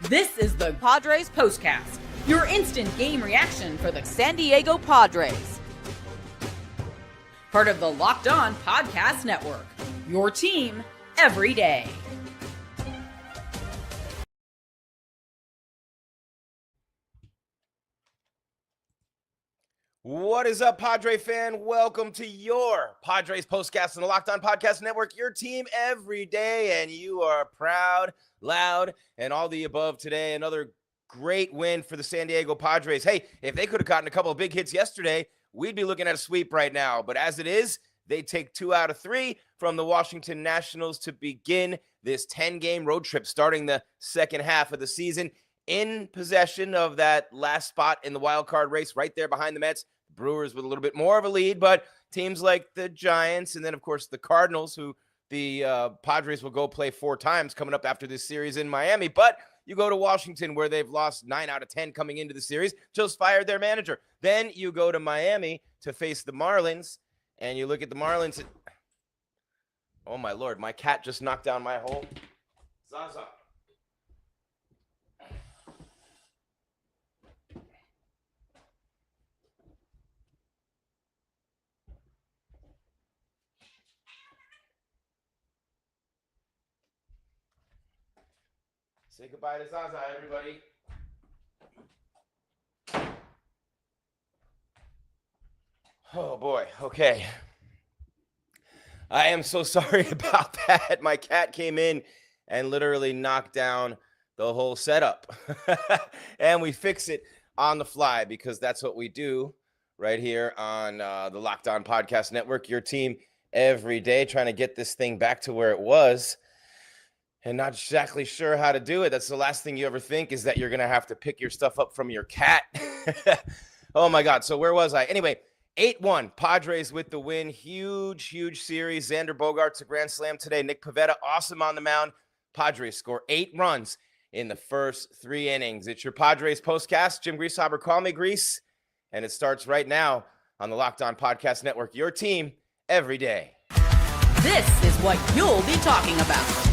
This is the Padres Postcast, your instant game reaction for the San Diego Padres. Part of the Locked On Podcast Network, your team every day. What is up, Padre fan? Welcome to your Padres Postcast on the Locked On Podcast Network, your team every day, and you are proud, loud, and all the above today. Another great win for the San Diego Padres. Hey, if they could have gotten a couple of big hits yesterday, we'd be looking at a sweep right now. But as it is, they take 2 out of 3 from the Washington Nationals to begin this 10-game road trip starting the second half of the season, in possession of that last spot in the wild card race right there behind the Mets. Brewers with a little bit more of a lead, but teams like the Giants and then, of course, the Cardinals, who the Padres will go play 4 times coming up after this series in Miami. But you go to Washington, where they've lost 9 out of 10 coming into the series, just fired their manager. Then you go to Miami to face the Marlins, and you look at the Marlins. Oh, my Lord, my cat just knocked down my whole Zaza. Say goodbye to Zaza, everybody. Oh, boy. Okay. I am so sorry about that. My cat came in and literally knocked down the whole setup. And we fix it on the fly because that's what we do right here on the Locked On Podcast Network, your team every day, trying to get this thing back to where it was. And not exactly sure how to do it. That's the last thing you ever think, is that you're going to have to pick your stuff up from your cat. Oh, my God. So where was I? Anyway, 8-1. Padres with the win. Huge, huge series. Xander Bogaerts, a grand slam today. Nick Pivetta, awesome on the mound. Padres score 8 runs in the first 3 innings. It's your Padres Postcast. Jim Grieshaber, call me Gries. And it starts right now on the Locked On Podcast Network, your team every day. This is what you'll be talking about.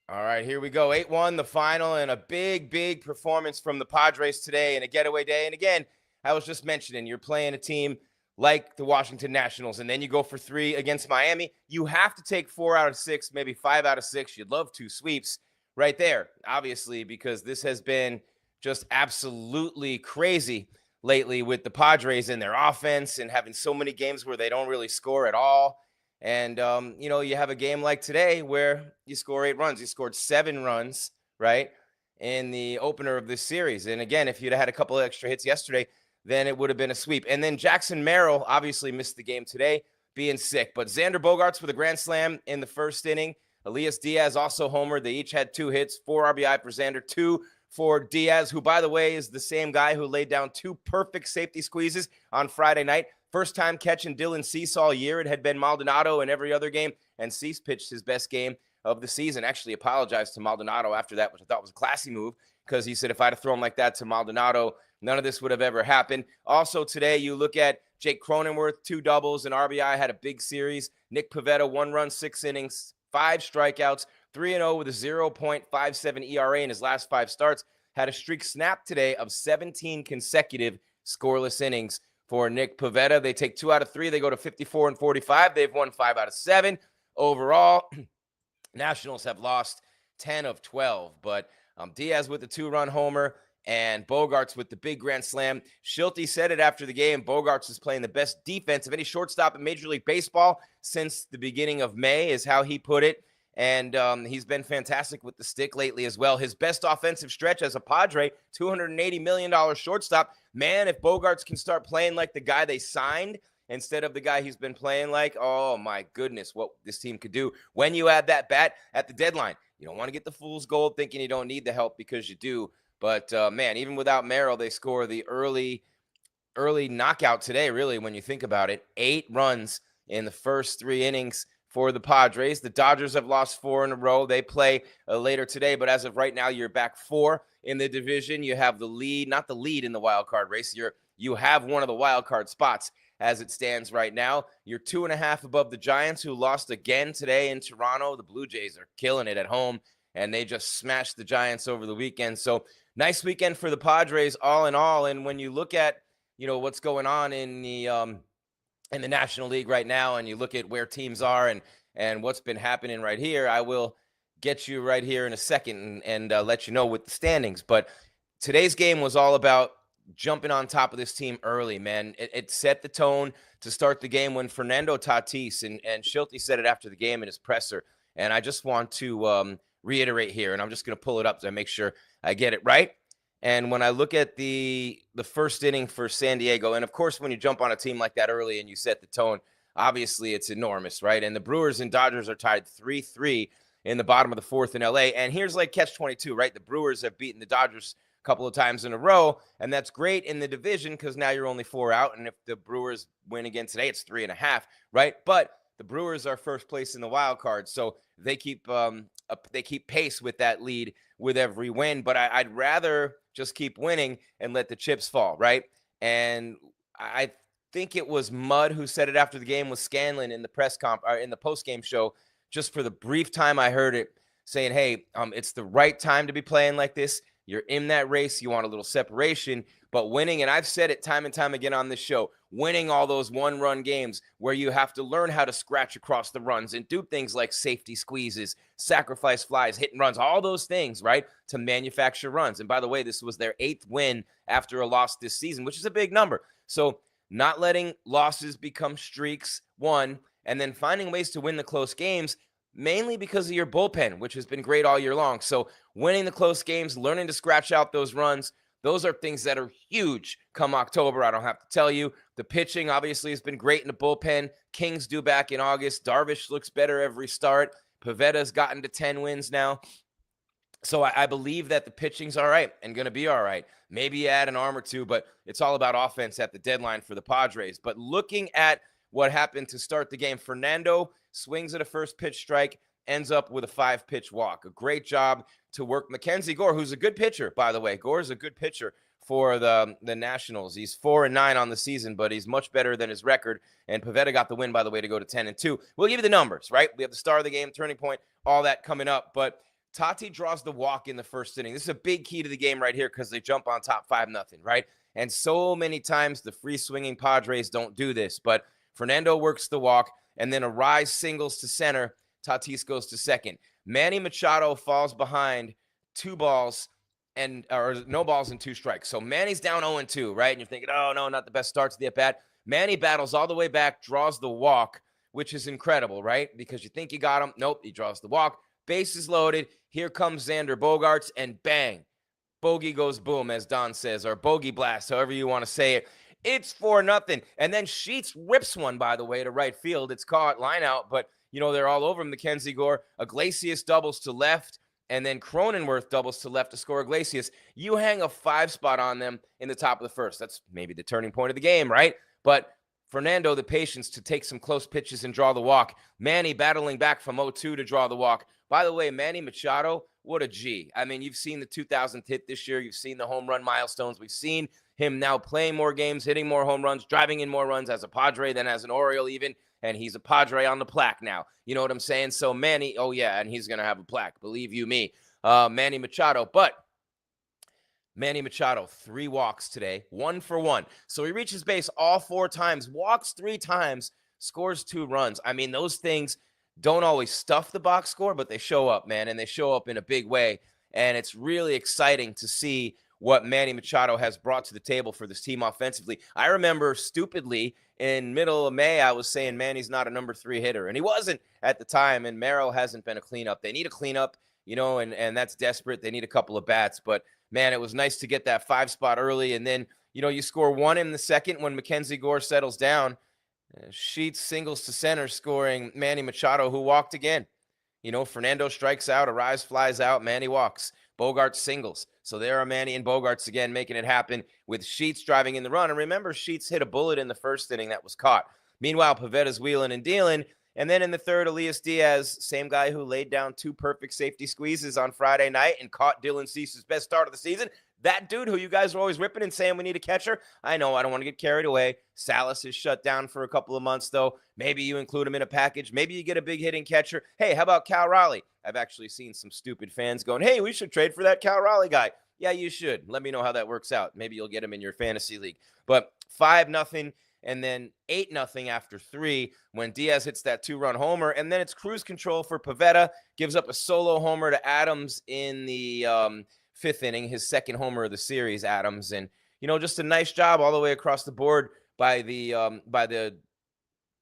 All right, here we go. 8-1, the final, and a big, big performance from the Padres today in a getaway day. And again, I was just mentioning, you're playing a team like the Washington Nationals, and then you go for 3 against Miami. You have to take 4 out of 6, maybe 5 out of 6. You'd love 2 sweeps right there, obviously, because this has been just absolutely crazy lately with the Padres and their offense and having so many games where they don't really score at all. And, you have a game like today where you score 8 runs. You scored 7 runs, right, in the opener of this series. And, again, if you'd had a couple of extra hits yesterday, then it would have been a sweep. And then Jackson Merrill obviously missed the game today, being sick. But Xander Bogaerts with a grand slam in the first inning. Elias Diaz also homered. They each had 2 hits, 4 RBI for Xander, 2 for Diaz, who, by the way, is the same guy who laid down 2 perfect safety squeezes on Friday night. First time catching Dylan Cease all year. It had been Maldonado in every other game, and Cease pitched his best game of the season. Actually apologized to Maldonado after that, which I thought was a classy move, because he said if I'd have thrown like that to Maldonado, none of this would have ever happened. Also today, you look at Jake Cronenworth, 2 doubles, and RBI, had a big series. Nick Pivetta, 1 run, 6 innings, 5 strikeouts, 3-0 with a 0.57 ERA in his last 5 starts. Had a streak snap today of 17 consecutive scoreless innings for Nick Pivetta. They take 2 out of 3. They go to 54-45. They've won 5 out of 7. Overall, Nationals have lost 10 of 12. But Diaz with the 2-run homer and Bogaerts with the big grand slam. Schulte said it after the game. Bogaerts is playing the best defense of any shortstop in Major League Baseball since the beginning of May, is how he put it. And he's been fantastic with the stick lately as well. His best offensive stretch as a Padre, $280 million shortstop. Man, if Bogaerts can start playing like the guy they signed instead of the guy he's been playing like, oh, my goodness, what this team could do when you add that bat at the deadline. You don't want to get the fool's gold thinking you don't need the help, because you do. But, man, even without Merrill, they score the early knockout today, really, when you think about it. 8 runs in the first 3 innings for the Padres. The Dodgers have lost 4 in a row. They play later today, but as of right now, you're back 4 in the division. You have the lead, not the lead in the wild card race. You have one of the wild card spots as it stands right now. You're 2.5 above the Giants, who lost again today in Toronto. The Blue Jays are killing it at home, and they just smashed the Giants over the weekend. So nice weekend for the Padres all in all. And when you look at, what's going on in the National League right now, and you look at where teams are and what's been happening right here, I will get you right here in a second and let you know with the standings. But today's game was all about jumping on top of this team early, man. It set the tone to start the game when Fernando Tatis, and Schulte said it after the game in his presser, and I just want to reiterate here, and I'm just going to pull it up to make sure I get it right. And when I look at the first inning for San Diego, and of course, when you jump on a team like that early and you set the tone, obviously it's enormous, right? And the Brewers and Dodgers are tied 3-3 in the bottom of the fourth in LA. And here's like catch-22, right? The Brewers have beaten the Dodgers a couple of times in a row, and that's great in the division because now you're only 4 out. And if the Brewers win again today, it's 3.5, right? But the Brewers are first place in the wild card, so they keep pace with that lead with every win. But I'd rather just keep winning and let the chips fall, right? And I think it was Mudd who said it after the game with Scanlon in the post-game show. Just for the brief time I heard it, saying, hey, it's the right time to be playing like this. You're in that race. You want a little separation, but winning, and I've said it time and time again on this show, winning all those one-run games where you have to learn how to scratch across the runs and do things like safety squeezes, sacrifice flies, hit and runs, all those things, right, to manufacture runs. And by the way, this was their 8th win after a loss this season, which is a big number. So not letting losses become streaks, one, and then finding ways to win the close games, mainly because of your bullpen, which has been great all year long. So winning the close games, learning to scratch out those runs, those are things that are huge come October. I don't have to tell you. The pitching obviously has been great in the bullpen. King's due back in August. Darvish looks better every start. Pivetta's gotten to 10 wins now. So I believe that the pitching's all right and going to be all right. Maybe you add an arm or two, but it's all about offense at the deadline for the Padres. But looking at what happened to start the game, Fernando swings at a first pitch strike, ends up with a 5-pitch walk. A great job to work Mackenzie Gore, who's a good pitcher, by the way. Gore's a good pitcher for the Nationals. He's 4-9 on the season, but he's much better than his record. And Pivetta got the win, by the way, to go to 10-2. We'll give you the numbers, right? We have the star of the game, turning point, all that coming up. But Tati draws the walk in the first inning. This is a big key to the game right here because they jump on top 5-0, right? And so many times the free-swinging Padres don't do this. But Fernando works the walk, and then a rise singles to center. Tatis goes to second. Manny Machado falls behind 2 balls or no balls and 2 strikes. So Manny's down 0-2, right? And you're thinking, oh, no, not the best start to the at-bat. Manny battles all the way back, draws the walk, which is incredible, right? Because you think you got him. Nope, he draws the walk. Bases loaded. Here comes Xander Bogaerts, and bang. Bogey goes boom, as Don says, or bogey blast, however you want to say it. It's 4-0. And then Sheets rips one, by the way, to right field. It's caught line out, but, they're all over him. Mackenzie Gore. Iglesias doubles to left, and then Cronenworth doubles to left to score Iglesias. You hang a 5 spot on them in the top of the first. That's maybe the turning point of the game, right? But Fernando, the patience to take some close pitches and draw the walk. Manny battling back from 0-2 to draw the walk. By the way, Manny Machado, what a G. I mean, you've seen the 2000th hit this year. You've seen the home run milestones. We've seen him now playing more games, hitting more home runs, driving in more runs as a Padre than as an Oriole even. And he's a Padre on the plaque now. You know what I'm saying? So Manny, oh yeah, and he's going to have a plaque. Believe you me. Manny Machado. But Manny Machado, 3 walks today, 1 for 1. So he reaches base all 4 times, walks 3 times, scores 2 runs. I mean, those things don't always stuff the box score, but they show up, man, and they show up in a big way. And it's really exciting to see what Manny Machado has brought to the table for this team offensively. I remember stupidly in middle of May, I was saying Manny's not a number 3 hitter, and he wasn't at the time, and Merrill hasn't been a cleanup. They need a cleanup, and that's desperate. They need a couple of bats, but man, it was nice to get that 5 spot early, and then, you score 1 in the second when Mackenzie Gore settles down. Sheets singles to center, scoring Manny Machado, who walked again. Fernando strikes out, Arise flies out, Manny walks. Bogaerts singles. So there are Manny and Bogaerts again making it happen with Sheets driving in the run. And remember, Sheets hit a bullet in the first inning that was caught. Meanwhile, Pivetta's wheeling and dealing. And then in the third, Elias Diaz, same guy who laid down 2 perfect safety squeezes on Friday night and caught Dylan Cease's best start of the season, That dude who you guys are always ripping and saying we need a catcher. I know, I don't want to get carried away. Salas is shut down for a couple of months, though. Maybe you include him in a package. Maybe you get a big hitting catcher. Hey, how about Cal Raleigh? I've actually seen some stupid fans going, hey, we should trade for that Cal Raleigh guy. Yeah, you should. Let me know how that works out. Maybe you'll get him in your fantasy league. But 5-0 and then 8-0 after 3 when Diaz hits that 2-run homer. And then it's cruise control for Pivetta, gives up a solo homer to Adams in the 5th inning, his second homer of the series, Adams. And, just a nice job all the way across the board by the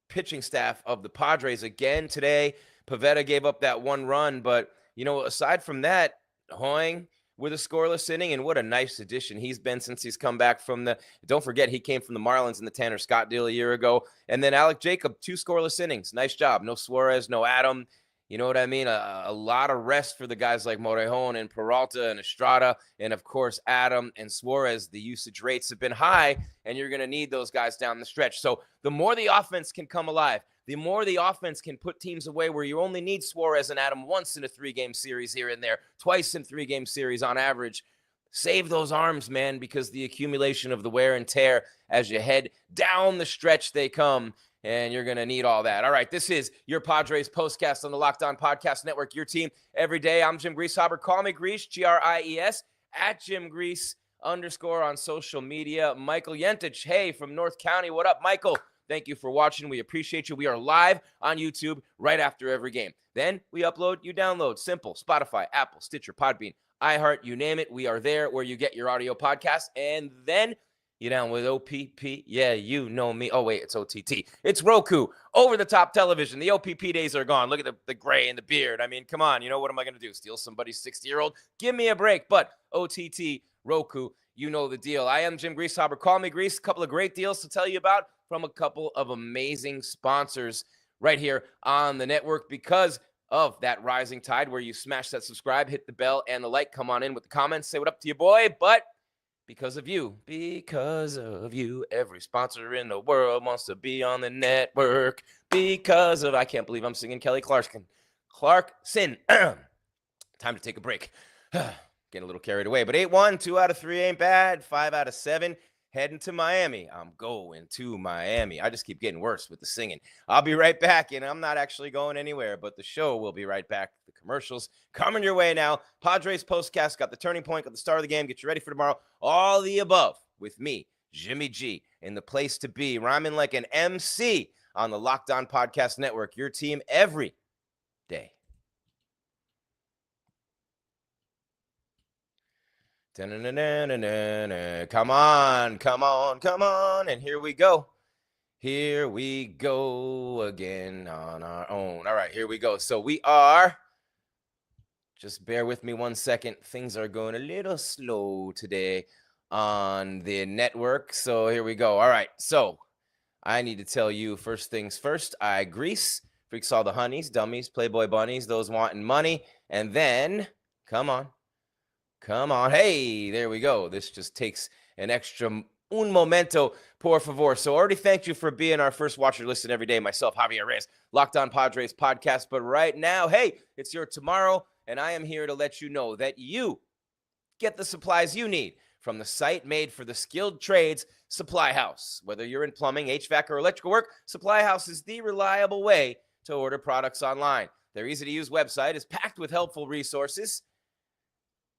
pitching staff of the Padres again today. Pivetta gave up that 1 run, but, aside from that, Hoying with a scoreless inning, and what a nice addition he's been since he's come back from don't forget, he came from the Marlins in the Tanner Scott deal a year ago. And then Alec Jacob, 2 scoreless innings. Nice job. No Suarez, no Adam. You know what I mean? A lot of rest for the guys like Morejon and Peralta and Estrada. And, of course, Adam and Suarez. The usage rates have been high, and you're going to need those guys down the stretch. So the more the offense can come alive, the more the offense can put teams away where you only need Suarez and Adam once in a 3-game series here and there, twice in 3-game series on average. Save those arms, man, because the accumulation of the wear and tear as you head down the stretch they come. And you're going to need all that. All right, this is your Padres Postcast on the Locked On Podcast Network, your team every day. I'm Jim Grieshaber. Call me Gries, Gries, at Jim Gries _ on social media. Michael Yentich, hey, from North County. What up, Michael? Thank you for watching. We appreciate you. We are live on YouTube right after every game. Then we upload, you download. Simple. Spotify, Apple, Stitcher, Podbean, iHeart, you name it. We are there where you get your audio podcast. And then you down with OPP? Yeah, you know me. Oh, wait, it's OTT. It's Roku, over-the-top television. The OPP days are gone. Look at the gray and the beard. I mean, come on. What am I going to do? Steal somebody's 60-year-old? Give me a break. But OTT, Roku, you know the deal. I am Jim Grieshaber. Call me Gries. A couple of great deals to tell you about from a couple of amazing sponsors right here on the network because of that rising tide where you smash that subscribe, hit the bell, and the like. Come on in with the comments. Say what up to your boy. But because of you, every sponsor in the world wants to be on the network. I can't believe I'm singing Kelly Clarkson. Time to take a break. Getting a little carried away, but 8-1, 2 out of 3 ain't bad. 5 out of 7, heading to Miami. I'm going to Miami. I just keep getting worse with the singing. I'll be right back, and I'm not actually going anywhere, but the show will be right back. The commercials coming your way now. Padres Postcast got the turning point, got the start of the game. Get you ready for tomorrow. All the above with me, Jimmy G, in the place to be, rhyming like an MC on the Locked On Podcast Network. Your team every day. Come on. And here we go. Here we go again on our own. All right, here we go. So we are, just bear with me 1 second. Things are going a little slow today on the network. So here we go. All right, so I need to tell you first things first. I grease, freaks all the honeys, dummies, Playboy bunnies, those wanting money. And then, come on. Hey, there we go. This just takes an extra un momento, por favor. So already thanked you for being our first watcher, listen every day. Myself, Javier Reyes, Locked On Padres podcast. But right now, hey, it's your tomorrow, and I am here to let you know that you get the supplies you need from the site made for the skilled trades, Supply House. Whether you're in plumbing, HVAC, or electrical work, Supply House is the reliable way to order products online. Their easy-to-use website is packed with helpful resources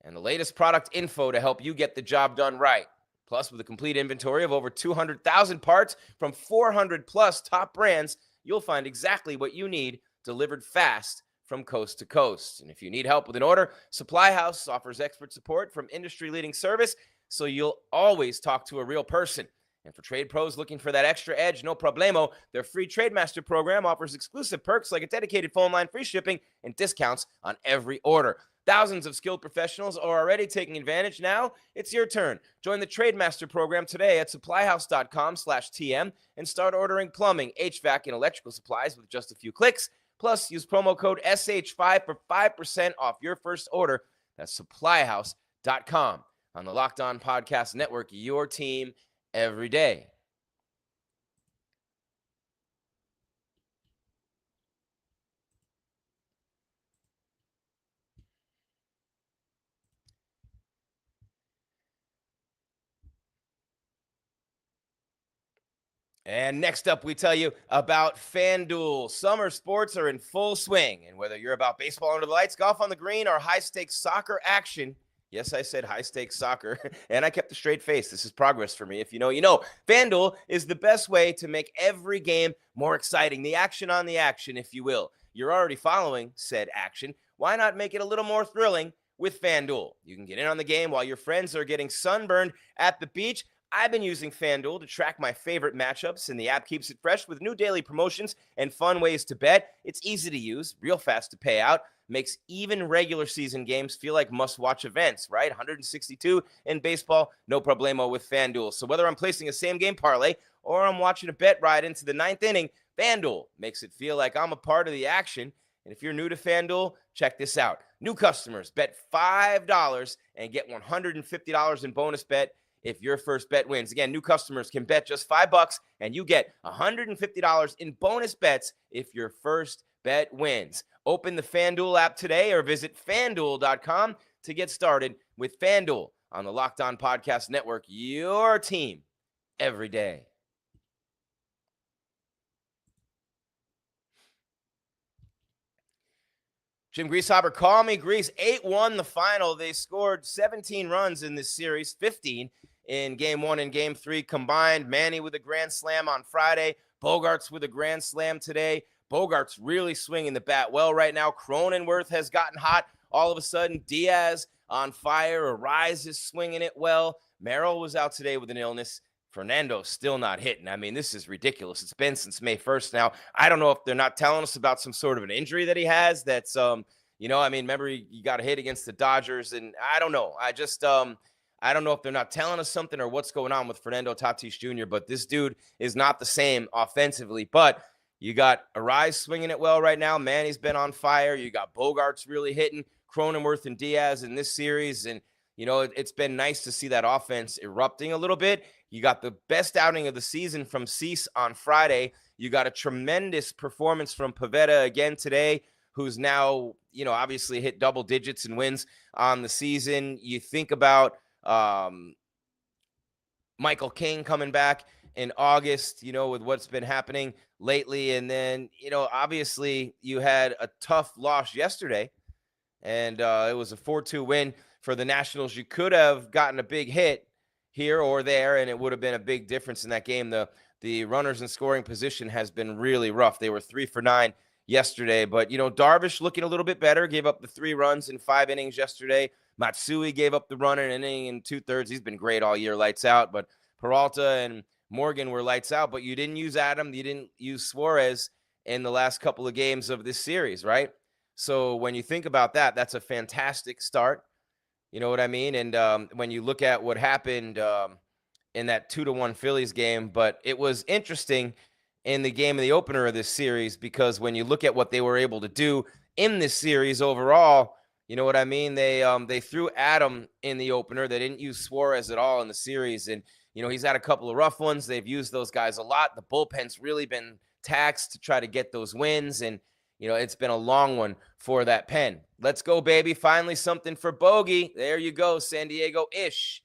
and the latest product info to help you get the job done right. Plus, with a complete inventory of over 200,000 parts from 400-plus top brands, you'll find exactly what you need delivered fast from coast to coast. And if you need help with an order, Supply House offers expert support from industry-leading service, so you'll always talk to a real person. And for trade pros looking for that extra edge, no problemo, their free TradeMaster program offers exclusive perks like a dedicated phone line, free shipping, and discounts on every order. Thousands of skilled professionals are already taking advantage. Now it's your turn. Join the TradeMaster program today at supplyhouse.com/TM and start ordering plumbing, HVAC, and electrical supplies with just a few clicks. Plus, use promo code SH5 for 5% off your first order. That's supplyhouse.com on the Locked On Podcast Network, your team every day. And next up, we tell you about FanDuel. Summer sports are in full swing. And whether you're about baseball under the lights, golf on the green, or high-stakes soccer action, yes, I said high-stakes soccer, and I kept a straight face. This is progress for me. If you know, you know. FanDuel is the best way to make every game more exciting. The action on the action, if you will. You're already following said action. Why not make it a little more thrilling with FanDuel? You can get in on the game while your friends are getting sunburned at the beach. I've been using FanDuel to track my favorite matchups, and the app keeps it fresh with new daily promotions and fun ways to bet. It's easy to use, real fast to pay out, makes even regular season games feel like must-watch events, right? 162 in baseball, no problemo with FanDuel. So whether I'm placing a same-game parlay or I'm watching a bet ride into the ninth inning, FanDuel makes it feel like I'm a part of the action. And if you're new to FanDuel, check this out. New customers bet $5 and get $150 in bonus bet if your first bet wins. Again, new customers can bet just $5 and you get $150 in bonus bets if your first bet wins. Open the FanDuel app today or visit FanDuel.com to get started with FanDuel on the Locked On Podcast Network, your team every day. Jim Grieshaber, call me Gries. 8-1 the final. They scored 17 runs in this series, 15 in Game 1 and Game 3 combined. Manny with a grand slam on Friday. Bogaerts with a grand slam today. Bogaerts really swinging the bat well right now. Cronenworth has gotten hot all of a sudden. Diaz on fire. Gries is swinging it well. Merrill was out today with an illness. Fernando's still not hitting. I mean, this is ridiculous. It's been since May 1st now. I don't know if they're not telling us about some sort of an injury that he has. That's, remember he got a hit against the Dodgers, and I don't know. I don't know if they're not telling us something or what's going on with Fernando Tatis Jr., but this dude is not the same offensively. But you got Gries swinging it well right now. Manny's been on fire. You got Bogaerts really hitting. Cronenworth and Diaz in this series, and it's been nice to see that offense erupting a little bit. You got the best outing of the season from Cease on Friday. You got a tremendous performance from Pivetta again today, who's now, obviously hit double digits in wins on the season. You think about Michael King coming back in August, with what's been happening lately. And then, obviously you had a tough loss yesterday, and it was a 4-2 win for the Nationals. You could have gotten a big hit here or there, and it would have been a big difference in that game. The runners in scoring position has been really rough. They were 3 for 9 yesterday, but Darvish looking a little bit better, gave up the 3 runs in 5 innings yesterday. Matsui gave up the run in an inning and 2/3. He's been great all year, lights out. But Peralta and Morgan were lights out, but you didn't use Adam, you didn't use Suarez in the last couple of games of this series, right? So when you think about that, that's a fantastic start. You know what I mean? And when you look at what happened in that 2-1 Phillies game, but it was interesting in the game of the opener of this series, because when you look at what they were able to do in this series overall, you know what I mean? They threw Adam in the opener. They didn't use Suarez at all in the series. And, he's had a couple of rough ones. They've used those guys a lot. The bullpen's really been taxed to try to get those wins. And, it's been a long one for that pen. Let's go, baby. Finally something for Bogey. There you go, San Diego-ish.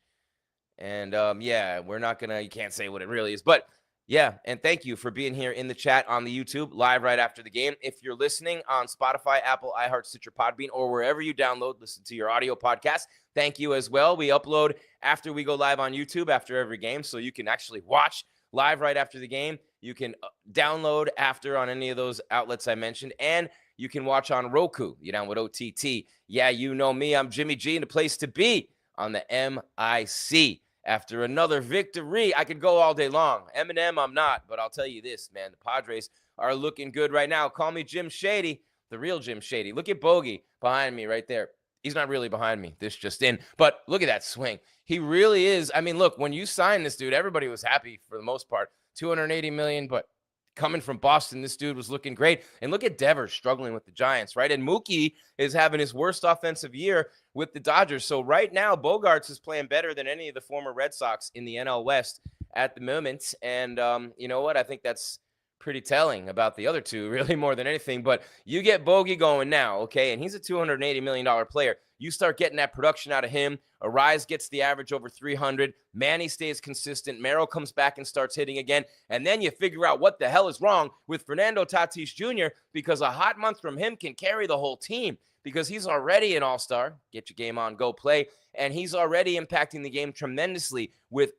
And, you can't say what it really is. But, yeah, and thank you for being here in the chat on the YouTube, live right after the game. If you're listening on Spotify, Apple, iHeart, Stitcher, Podbean, or wherever you listen to your audio podcast, thank you as well. We upload after we go live on YouTube after every game, so you can actually watch live right after the game. You can download after on any of those outlets I mentioned, and you can watch on Roku. You down with OTT. Yeah, you know me. I'm Jimmy G, and the place to be on the MIC. After another victory, I could go all day long. Eminem, I'm not, but I'll tell you this, man. The Padres are looking good right now. Call me Jim Shady, the real Jim Shady. Look at Bogey behind me right there. He's not really behind me. This just in. But look at that swing. He really is. I mean, look, when you signed this dude, everybody was happy for the most part. $280 million, but coming from Boston, this dude was looking great. And look at Devers struggling with the Giants, right? And Mookie is having his worst offensive year with the Dodgers. So right now, Bogaerts is playing better than any of the former Red Sox in the NL West at the moment. And you know what? I think that's pretty telling about the other two, really, more than anything. But you get Bogey going now, okay? And he's a $280 million player. You start getting that production out of him. Arise gets the average over 300. Manny stays consistent. Merrill comes back and starts hitting again. And then you figure out what the hell is wrong with Fernando Tatis Jr. because a hot month from him can carry the whole team because he's already an all-star. Get your game on, go play. And he's already impacting the game tremendously with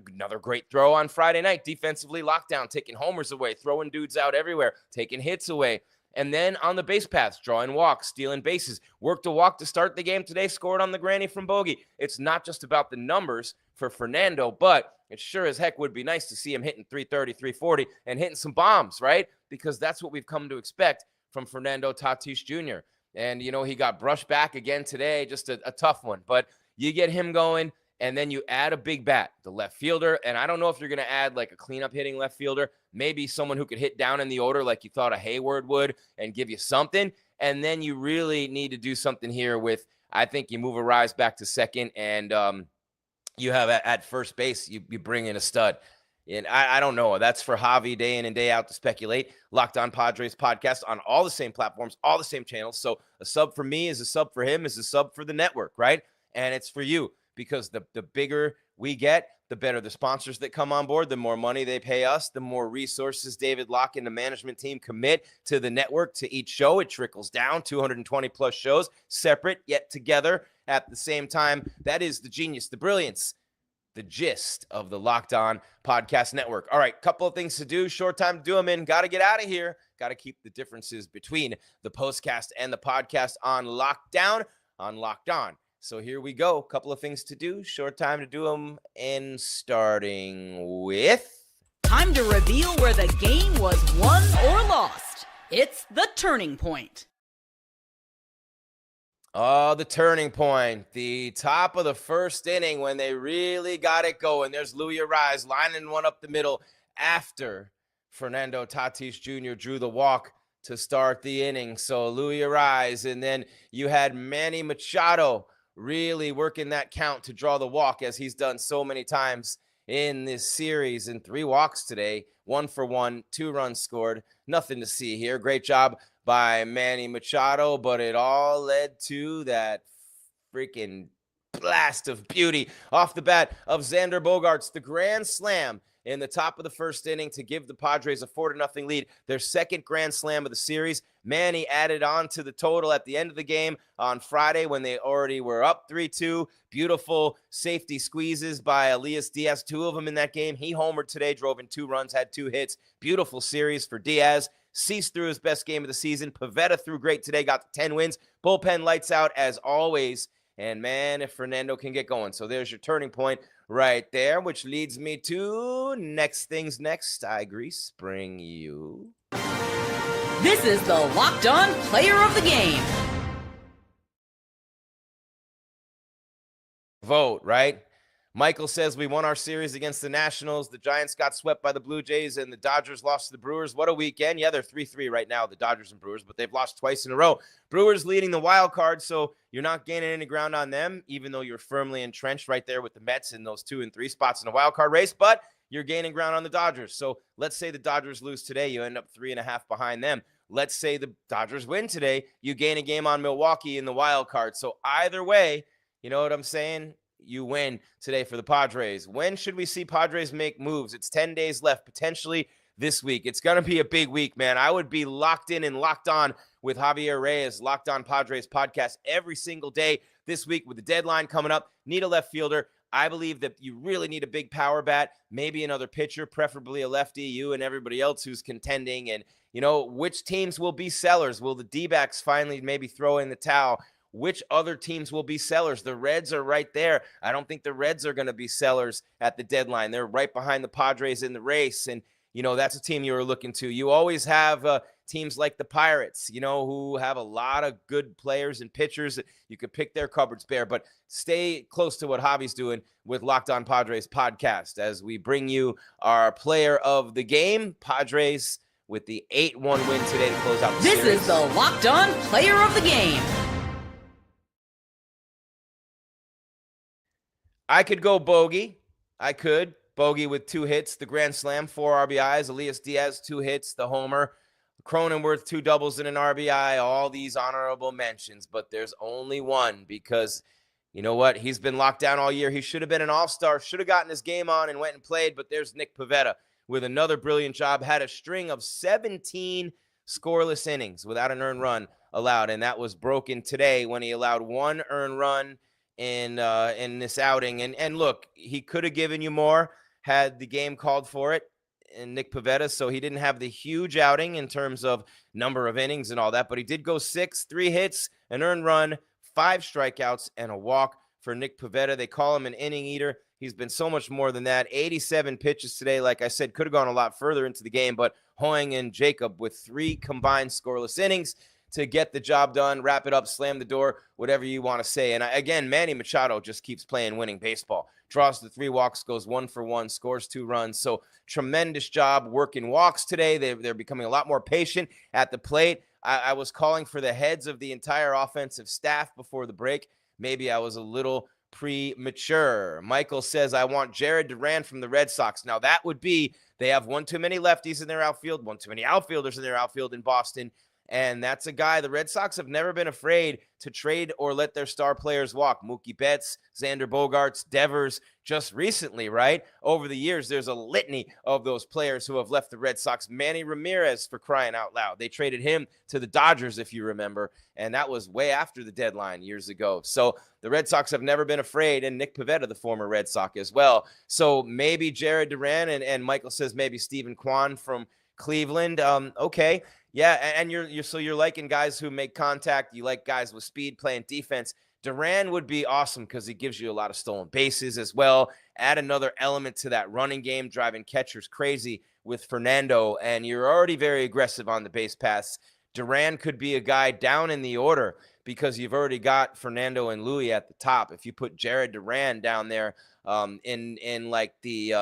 another great throw on Friday night. Defensively lockdown, taking homers away, throwing dudes out everywhere, taking hits away. And then on the base paths, drawing walks, stealing bases, worked a walk to start the game today, scored on the granny from Bogey. It's not just about the numbers for Fernando, but it sure as heck would be nice to see him hitting 330, 340 and hitting some bombs, right? Because that's what we've come to expect from Fernando Tatis Jr. And, he got brushed back again today, just a tough one. But you get him going, and then you add a big bat, the left fielder. And I don't know if you're going to add like a cleanup hitting left fielder, maybe someone who could hit down in the order like you thought a Hayward would and give you something. And then you really need to do something here with, I think you move Arise back to second, and you have at first base, you bring in a stud. And I don't know. That's for Javi day in and day out to speculate. Locked On Padres podcast on all the same platforms, all the same channels. So a sub for me is a sub for him, is a sub for the network, right? And it's for you because the bigger we get, the better the sponsors that come on board, the more money they pay us, the more resources David Locke and the management team commit to the network, to each show. It trickles down, 220 plus shows, separate yet together at the same time. That is the genius, the brilliance, the gist of the Locked On Podcast Network. All right, couple of things to do. Short time to do them in. Got to get out of here. Got to keep the differences between the postcast and the podcast on lockdown, on Locked On. So here we go. Couple of things to do. Short time to do them, and starting with... Time to reveal where the game was won or lost. It's the turning point. Oh, the turning point. The top of the first inning when they really got it going. There's Louis Arise lining one up the middle after Fernando Tatis Jr. drew the walk to start the inning. So Louis Arise, and then you had Manny Machado really working that count to draw the walk, as he's done so many times in this series. And 3 walks today, 1 for 1, 2 runs scored. Nothing to see here. Great job by Manny Machado, but it all led to that freaking blast of beauty off the bat of Xander Bogaerts, the grand slam in the top of the first inning to give the Padres a 4-0 lead, their second grand slam of the series. Manny added on to the total at the end of the game on Friday when they already were up 3-2. Beautiful safety squeezes by Elias Diaz, 2 of them in that game. He homered today, drove in 2 runs, had 2 hits. Beautiful series for Diaz. Cease through his best game of the season. Pivetta threw great today, got the 10 wins. Bullpen lights out as always. And man, if Fernando can get going. So there's your turning point right there, which leads me to next things next. I, Gries, bring you... This is the Locked On Player of the Game. Vote, right? Michael says we won our series against the Nationals. The Giants got swept by the Blue Jays, and the Dodgers lost to the Brewers. What a weekend. Yeah, they're 3-3 right now, the Dodgers and Brewers, but they've lost twice in a row. Brewers leading the wild card, so you're not gaining any ground on them, even though you're firmly entrenched right there with the Mets in those 2 and 3 spots in the wild card race, but you're gaining ground on the Dodgers. So let's say the Dodgers lose today. You end up 3.5 behind them. Let's say the Dodgers win today. You gain a game on Milwaukee in the wild card. So either way, you know what I'm saying? You win today for the Padres. When should we see Padres make moves? It's 10 days left, potentially this week. It's going to be a big week, man. I would be locked in and locked on with Javier Reyes, Locked On Padres podcast every single day this week with the deadline coming up. Need a left fielder. I believe that you really need a big power bat, maybe another pitcher, preferably a lefty, you and everybody else who's contending. And, you know, which teams will be sellers? Will the D-backs finally maybe throw in the towel? Which other teams will be sellers? The Reds are right there. I don't think the Reds are going to be sellers at the deadline. They're right behind the Padres in the race. And, you know, that's a team you were looking to. You always have teams like the Pirates, you know, who have a lot of good players and pitchers that you could pick their cupboards bare. But stay close to what Javi's doing with Locked On Padres podcast as we bring you our player of the game, Padres, with the 8-1 win today to close out the series. This is the Locked On Player of the Game. I could go Bogey. I could. Bogey with 2 hits, the grand slam, 4 RBIs. Elias Diaz, 2 hits, the homer. Cronenworth, 2 doubles and an RBI, all these honorable mentions, but there's only one because you know what? He's been locked down all year. He should have been an all-star, should have gotten his game on and went and played, but there's Nick Pivetta with another brilliant job, had a string of 17 scoreless innings without an earned run allowed, and that was broken today when he allowed 1 earned run in this outing. And look, he could have given you more had the game called for it, and Nick Pivetta, so he didn't have the huge outing in terms of number of innings and all that, but he did go 6, 3 hits, an earned run, 5 strikeouts, and a walk for Nick Pivetta. They call him an inning eater. He's been so much more than that. 87 pitches today. Like I said, could have gone a lot further into the game, but Hoang and Jacob with 3 combined scoreless innings to get the job done, wrap it up, slam the door, whatever you want to say. And again, Manny Machado just keeps playing winning baseball. Draws the 3 walks, goes 1 for 1, scores 2 runs. So tremendous job working walks today. They're becoming a lot more patient at the plate. I was calling for the heads of the entire offensive staff before the break. Maybe I was a little premature. Michael says, I want Jared Duran from the Red Sox. Now that would be, they have one too many lefties in their outfield, one too many outfielders in their outfield in Boston. And that's a guy the Red Sox have never been afraid to trade or let their star players walk. Mookie Betts, Xander Bogaerts, Devers, just recently, right? Over the years, there's a litany of those players who have left the Red Sox. Manny Ramirez, for crying out loud. They traded him to the Dodgers, if you remember, and that was way after the deadline years ago. So the Red Sox have never been afraid, and Nick Pivetta, the former Red Sox as well. So maybe Jared Duran, and Michael says maybe Stephen Kwan from Cleveland. Okay. Yeah, and you're liking guys who make contact. You like guys with speed playing defense. Duran would be awesome because he gives you a lot of stolen bases as well. Add another element to that running game, driving catchers crazy with Fernando, and you're already very aggressive on the base paths. Duran could be a guy down in the order because you've already got Fernando and Louis at the top. If you put Jared Duran down there in like the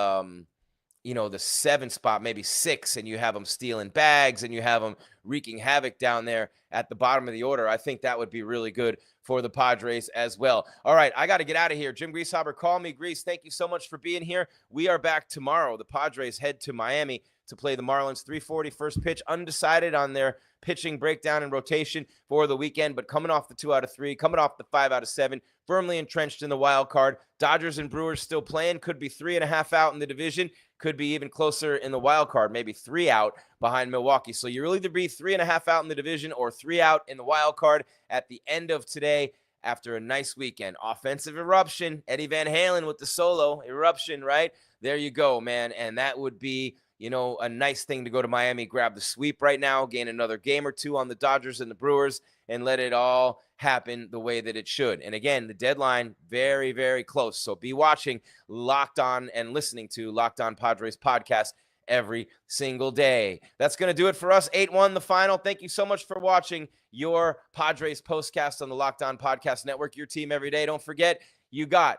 the 7 spot, maybe 6, and you have them stealing bags and you have them wreaking havoc down there at the bottom of the order, I think that would be really good for the Padres as well. All right, I got to get out of here. Jim Grieshaber, call me Gries. Thank you so much for being here. We are back tomorrow. The Padres head to Miami to play the Marlins. 3:40 first pitch, undecided on their pitching breakdown and rotation for the weekend, but coming off the 2 out of 3, coming off the 5 out of 7, firmly entrenched in the wild card. Dodgers and Brewers still playing, could be 3.5 out in the division, could be even closer in the wild card, maybe 3 out behind Milwaukee. So you'll either be 3.5 out in the division or 3 out in the wild card at the end of today after a nice weekend. Offensive eruption, Eddie Van Halen with the solo eruption, right? There you go, man. And that would be, a nice thing to go to Miami, grab the sweep right now, gain another game or 2 on the Dodgers and the Brewers, and let it all happen the way that it should. And again, the deadline, very, very close. So be watching Locked On and listening to Locked On Padres podcast every single day. That's going to do it for us. 8-1 the final. Thank you so much for watching your Padres postcast on the Locked On Podcast Network, your team every day. Don't forget, you got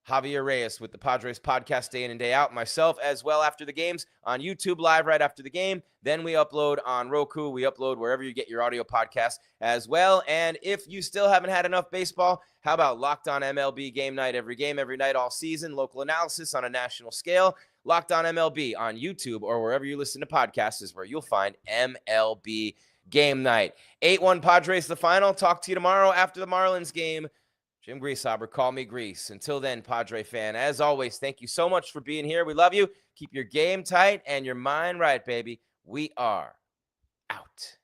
Javier Reyes with the Padres podcast day in and day out. Myself as well after the games on YouTube live right after the game. Then we upload on Roku. We upload wherever you get your audio podcast as well. And if you still haven't had enough baseball, how about Locked On MLB game night, every night all season, local analysis on a national scale. Locked On MLB on YouTube or wherever you listen to podcasts is where you'll find MLB game night. 8-1 Padres the final. Talk to you tomorrow after the Marlins game. Jim Grieshaber, call me Gries. Until then, Padre fan, as always, thank you so much for being here. We love you. Keep your game tight and your mind right, baby. We are out.